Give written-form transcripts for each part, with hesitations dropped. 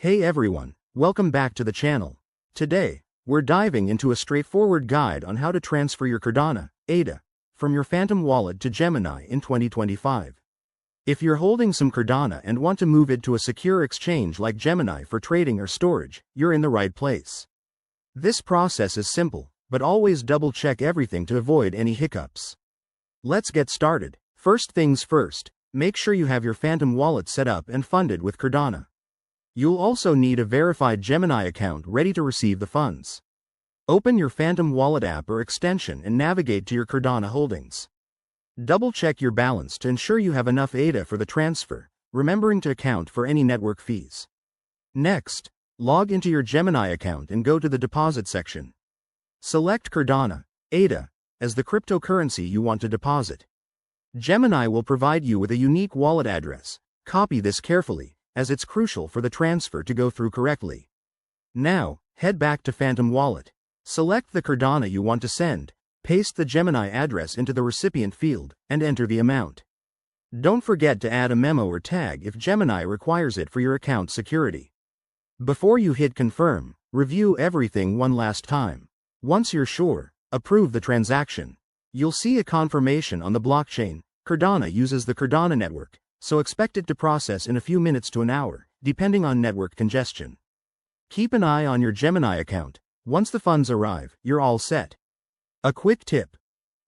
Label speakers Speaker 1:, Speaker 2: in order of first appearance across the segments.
Speaker 1: Hey everyone, welcome back to the channel. Today, we're diving into a straightforward guide on how to transfer your Cardano, ADA, from your Phantom wallet to Gemini in 2025. If you're holding some Cardano and want to move it to a secure exchange like Gemini for trading or storage, you're in the right place. This process is simple, but always double-check everything to avoid any hiccups. Let's get started. First things first, make sure you have your Phantom wallet set up and funded with Cardano. You'll also need a verified Gemini account ready to receive the funds. Open your Phantom wallet app or extension and navigate to your Cardano holdings. Double-check your balance to ensure you have enough ADA for the transfer, remembering to account for any network fees. Next, log into your Gemini account and go to the deposit section. Select Cardano, ADA, as the cryptocurrency you want to deposit. Gemini will provide you with a unique wallet address. Copy this carefully, as it's crucial for the transfer to go through correctly. Now, head back to Phantom Wallet. Select the Cardano you want to send, paste the Gemini address into the recipient field, and enter the amount. Don't forget to add a memo or tag if Gemini requires it for your account security. Before you hit confirm, review everything one last time. Once you're sure, approve the transaction. You'll see a confirmation on the blockchain. Cardano uses the Cardano network, so expect it to process in a few minutes to an hour, depending on network congestion. Keep an eye on your Gemini account. Once the funds arrive, you're all set. A quick tip: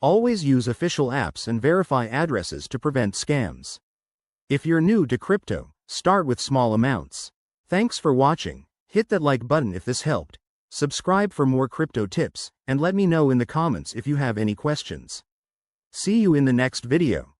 Speaker 1: always use official apps and verify addresses to prevent scams. If you're new to crypto, start with small amounts. Thanks for watching. Hit that like button if this helped. Subscribe for more crypto tips, and let me know in the comments if you have any questions. See you in the next video.